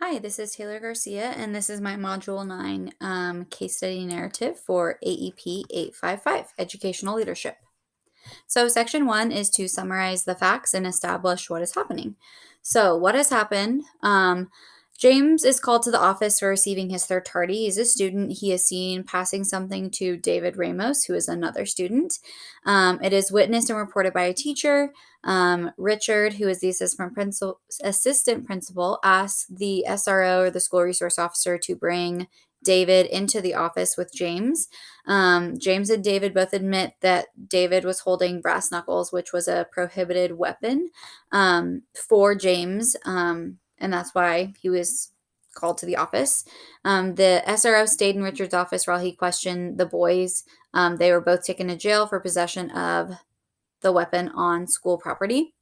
Hi, this is Taylor Garcia, and this is my Module 9 case study narrative for AEP 855, Educational Leadership. So, Section 1 is to summarize the facts and establish what is happening. So, what has happened? James is called to the office for receiving his third tardy. He's a student. He is seen passing something to David Ramos, who is another student. It is witnessed and reported by a teacher. Richard, who is the assistant principal, asks the SRO or the school resource officer to bring David into the office with James. James and David both admit that David was holding brass knuckles, which was a prohibited weapon for James, and that's why he was called to the office. The SRO stayed in Richard's office while he questioned the boys. They were both taken to jail for possession of the weapon on school property.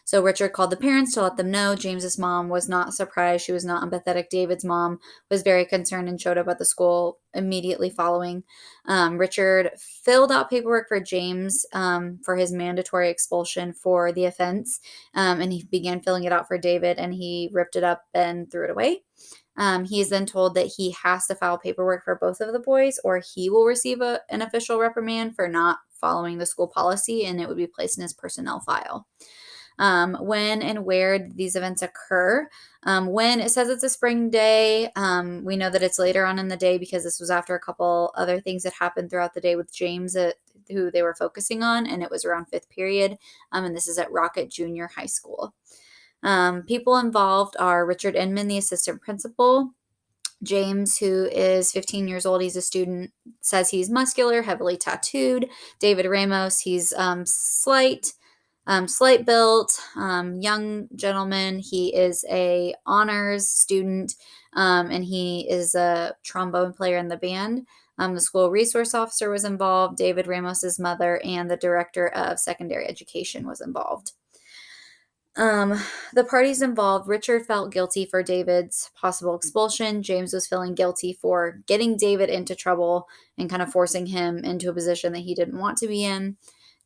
So Richard called the parents to let them know. James's mom was not surprised. She was not empathetic. David's mom was very concerned and showed up at the school immediately following. Richard filled out paperwork for James for his mandatory expulsion for the offense, and he began filling it out for David, and he ripped it up and threw it away. He is then told that he has to file paperwork for both of the boys, or he will receive an official reprimand for not following the school policy, and it would be placed in his personnel file. When and where these events occur. When it says it's a spring day, we know that it's later on in the day because this was after a couple other things that happened throughout the day with James, who they were focusing on, and it was around fifth period. And this is at Rocket Junior High School. People involved are Richard Inman, the assistant principal. James, who is 15 years old, he's a student, says he's muscular, heavily tattooed. David Ramos, he's slight built, young gentleman. He is a honors student, and he is a trombone player in the band. The school resource officer was involved. David Ramos's mother and the director of secondary education was involved. The parties involved, Richard felt guilty for David's possible expulsion. James was feeling guilty for getting David into trouble and kind of forcing him into a position that he didn't want to be in.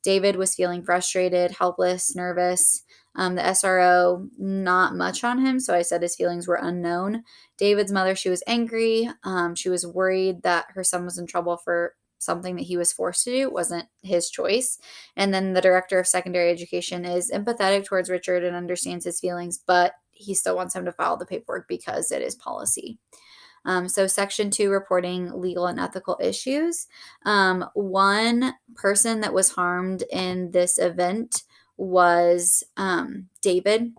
David was feeling frustrated, helpless, nervous. The SRO, not much on him, so I said his feelings were unknown. David's mother, she was angry. She was worried that her son was in trouble for something that he was forced to do. It wasn't his choice. And then the director of secondary education is empathetic towards Richard and understands his feelings, but he still wants him to file the paperwork because it is policy. So Section 2, reporting legal and ethical issues. One person that was harmed in this event was David.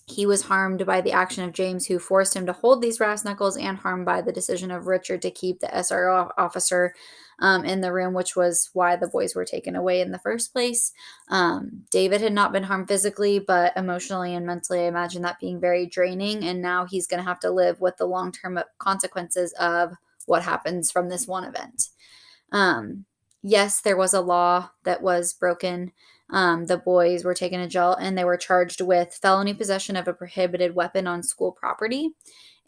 He was harmed by the action of James, who forced him to hold these brass knuckles, and harmed by the decision of Richard to keep the SRO officer in the room, which was why the boys were taken away in the first place. David had not been harmed physically, but emotionally and mentally, I imagine that being very draining. And now he's going to have to live with the long-term consequences of what happens from this one event. Yes, there was a law that was broken. The boys were taken to jail and they were charged with felony possession of a prohibited weapon on school property.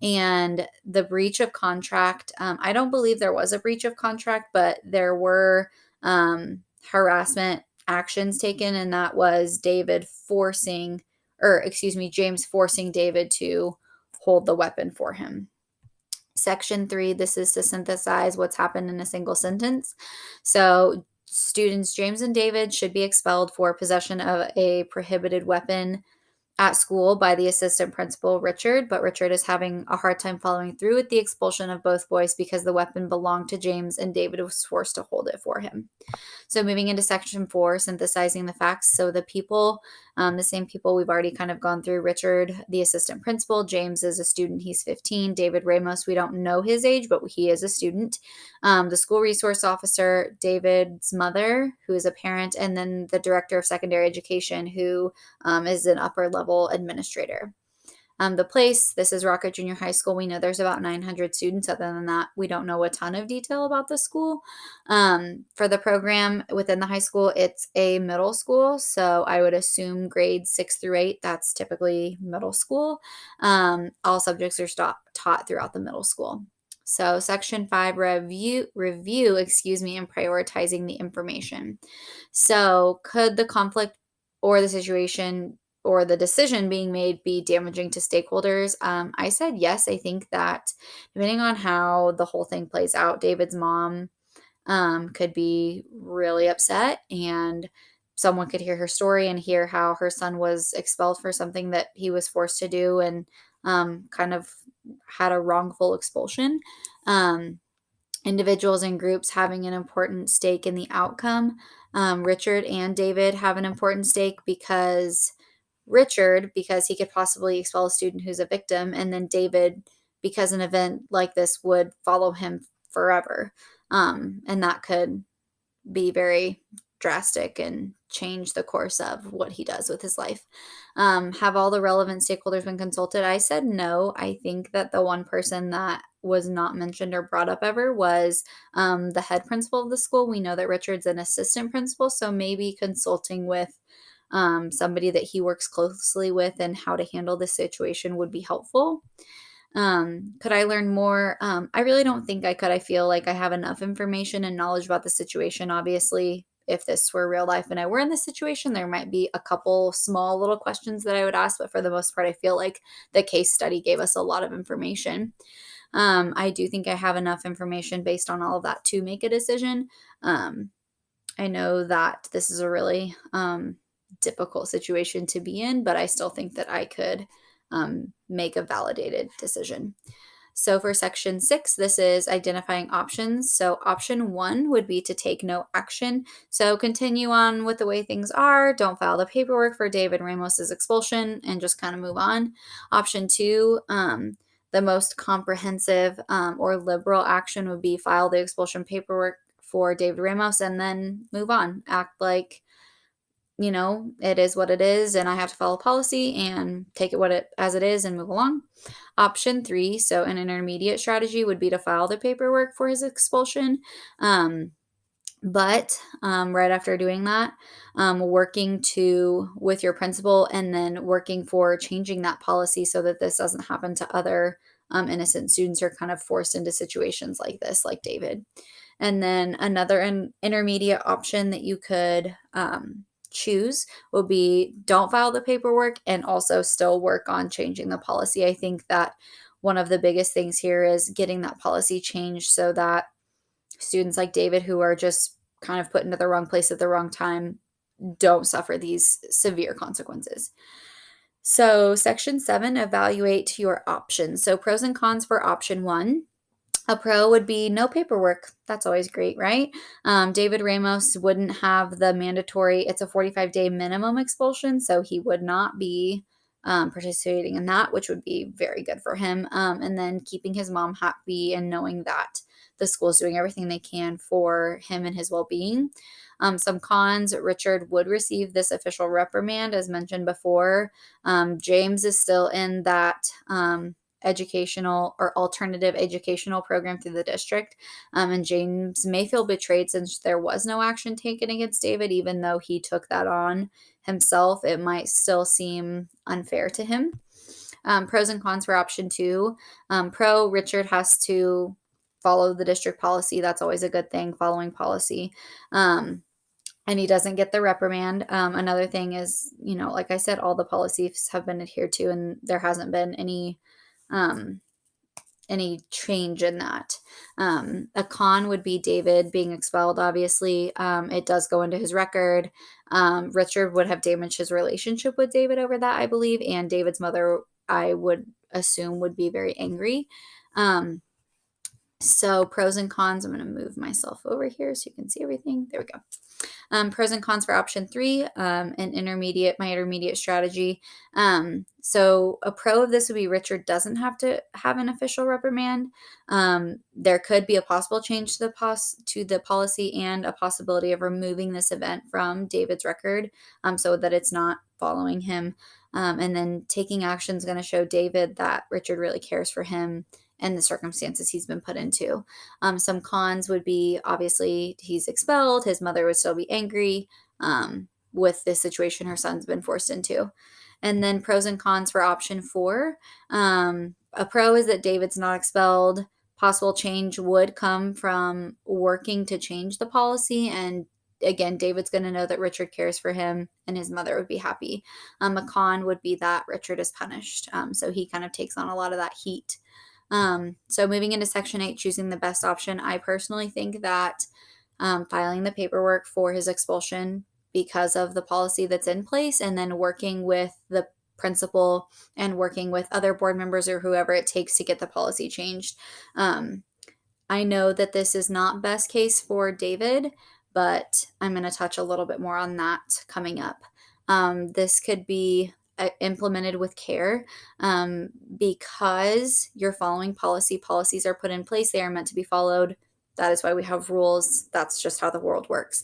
And the breach of contract, I don't believe there was a breach of contract, but there were harassment actions taken, and that was James forcing David to hold the weapon for him. Section 3, this is to synthesize what's happened in a single sentence. So students James and David should be expelled for possession of a prohibited weapon at school by the assistant principal, Richard, but Richard is having a hard time following through with the expulsion of both boys because the weapon belonged to James and David was forced to hold it for him. So moving into Section 4, synthesizing the facts. So the people, the same people we've already kind of gone through. Richard, the assistant principal. James is a student. He's 15. David Ramos, we don't know his age, but he is a student. The school resource officer, David's mother, who is a parent, and then the director of secondary education, who is an upper level administrator. The place, this is Rocket Junior High School. We know there's about 900 students. Other than that, we don't know a ton of detail about the school. For the program within the high school, it's a middle school. So I would assume grades 6 through 8. That's typically middle school. All subjects are taught throughout the middle school. So Section 5, review, and prioritizing the information. So could the conflict or the situation or the decision being made be damaging to stakeholders? I said yes. I think that depending on how the whole thing plays out, David's mom could be really upset, and someone could hear her story and hear how her son was expelled for something that he was forced to do, and kind of had a wrongful expulsion. Um, Individuals and groups having an important stake in the outcome. Richard and David have an important stake because Richard, because he could possibly expel a student who's a victim, and then David, because an event like this would follow him forever. And that could be very drastic and change the course of what he does with his life. Have all the relevant stakeholders been consulted? I said no. I think that the one person that was not mentioned or brought up ever was the head principal of the school. We know that Richard's an assistant principal, so maybe consulting with somebody that he works closely with and how to handle the situation would be helpful. Could I learn more? I really don't think I could. I feel like I have enough information and knowledge about the situation. Obviously, if this were real life and I were in this situation, there might be a couple small little questions that I would ask, but for the most part, I feel like the case study gave us a lot of information. I do think I have enough information based on all of that to make a decision. Um, I know that this is a really difficult situation to be in, but I still think that I could make a validated decision. So for section 6, this is identifying options. So option 1 would be to take no action. So continue on with the way things are. Don't file the paperwork for David Ramos's expulsion and just kind of move on. Option 2, the most comprehensive or liberal action would be file the expulsion paperwork for David Ramos and then move on. Act like, it is what it is, and I have to follow policy and take it as it is and move along. Option 3, so an intermediate strategy would be to file the paperwork for his expulsion. But right after doing that, working with your principal and then working for changing that policy so that this doesn't happen to other innocent students who are kind of forced into situations like this, like David. And then another intermediate option that you could choose will be don't file the paperwork and also still work on changing the policy. I think that one of the biggest things here is getting that policy changed so that students like David, who are just kind of put into the wrong place at the wrong time, don't suffer these severe consequences. So, section 7, evaluate your options. So, pros and cons for option 1. A pro would be no paperwork. That's always great, right? David Ramos wouldn't have the mandatory, it's a 45-day minimum expulsion, so he would not be participating in that, which would be very good for him. And then keeping his mom happy and knowing that the school is doing everything they can for him and his well being. Some cons: Richard would receive this official reprimand, as mentioned before. James is still in that educational or alternative educational program through the district. And James may feel betrayed since there was no action taken against David, even though he took that on himself. It might still seem unfair to him. Pros and cons for option 2. Pro, Richard has to follow the district policy. That's always a good thing, following policy. And he doesn't get the reprimand. Another thing is, like I said, all the policies have been adhered to, and there hasn't been any change in that. A con would be David being expelled, obviously. It does go into his record. Richard would have damaged his relationship with David over that, I believe, and David's mother, I would assume, would be very angry. So pros and cons, I'm going to move myself over here so you can see everything. There we go. Pros and cons for option 3, my intermediate strategy. So a pro of this would be Richard doesn't have to have an official reprimand. There could be a possible change to the policy and a possibility of removing this event from David's record so that it's not following him. And then taking action is going to show David that Richard really cares for him and the circumstances he's been put into. Some cons would be, obviously, he's expelled. His mother would still be angry with this situation her son's been forced into. And then pros and cons for option 4. A pro is that David's not expelled. Possible change would come from working to change the policy and again, David's going to know that Richard cares for him and his mother would be happy. A con would be that Richard is punished. So he kind of takes on a lot of that heat. So moving into section 8, choosing the best option, I personally think that filing the paperwork for his expulsion because of the policy that's in place, and then working with the principal and working with other board members or whoever it takes to get the policy changed. I know that this is not best case for David, but I'm going to touch a little bit more on that coming up. This could be implemented with care because you're following policy. Policies are put in place, they are meant to be followed. That is why we have rules. That's just how the world works.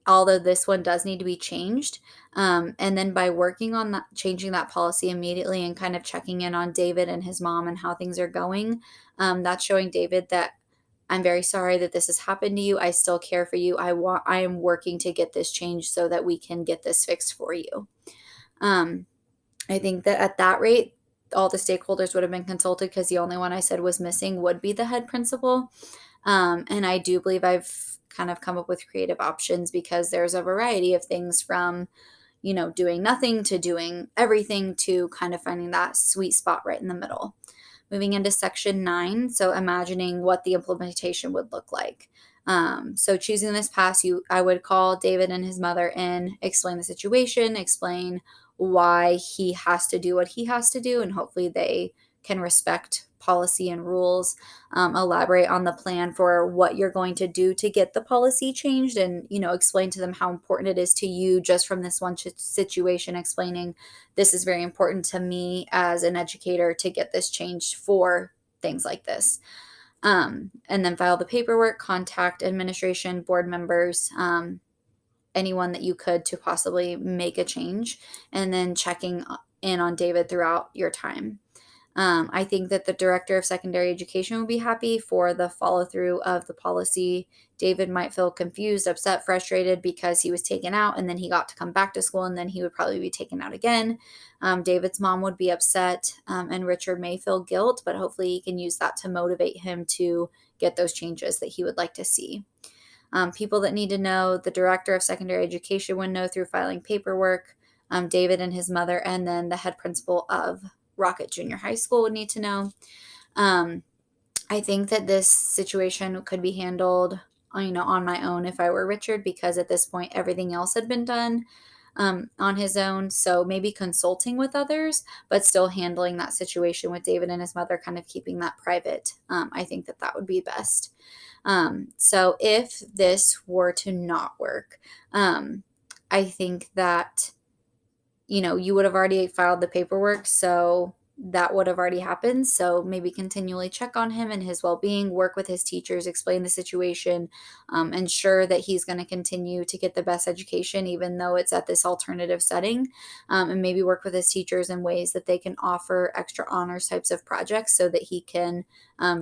Although this one does need to be changed. And then by working on that, changing that policy immediately and kind of checking in on David and his mom and how things are going, that's showing David that I'm very sorry that this has happened to you. I still care for you. I am working to get this changed so that we can get this fixed for you. I think that at that rate, all the stakeholders would have been consulted because the only one I said was missing would be the head principal. And I do believe I've kind of come up with creative options because there's a variety of things from, doing nothing to doing everything to kind of finding that sweet spot right in the middle. Moving into section 9, so imagining what the implementation would look like. So choosing this path, I would call David and his mother in, explain the situation, explain why he has to do what he has to do, and hopefully they can respect policy and rules. Elaborate on the plan for what you're going to do to get the policy changed, and explain to them how important it is to you just from this one situation, explaining this is very important to me as an educator to get this changed for things like this. And then file the paperwork, contact administration, board members, anyone that you could to possibly make a change, and then checking in on David throughout your time. I think that the director of secondary education would be happy for the follow through of the policy. David might feel confused, upset, frustrated because he was taken out and then he got to come back to school and then he would probably be taken out again. David's mom would be upset, and Richard may feel guilt, but hopefully he can use that to motivate him to get those changes that he would like to see. People that need to know, the director of secondary education would know through filing paperwork, David and his mother, and then the head principal of Rocket Junior High School would need to know. I think that this situation could be handled, on my own if I were Richard, because at this point everything else had been done on his own. So maybe consulting with others, but still handling that situation with David and his mother, kind of keeping that private. I think that would be best. So if this were to not work, I think that you would have already filed the paperwork, so that would have already happened. So maybe continually check on him and his well-being, work with his teachers, explain the situation, ensure that he's going to continue to get the best education, even though it's at this alternative setting, and maybe work with his teachers in ways that they can offer extra honors types of projects so that he can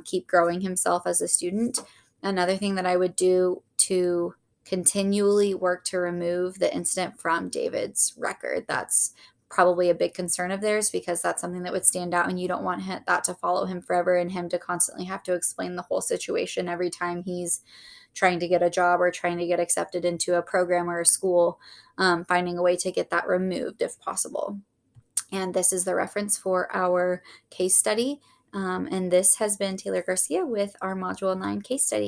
keep growing himself as a student. Another thing that I would do to continually work to remove the incident from David's record. That's probably a big concern of theirs because that's something that would stand out and you don't want that to follow him forever and him to constantly have to explain the whole situation every time he's trying to get a job or trying to get accepted into a program or a school, finding a way to get that removed if possible. And this is the reference for our case study. And this has been Taylor Garcia with our Module 9 case study.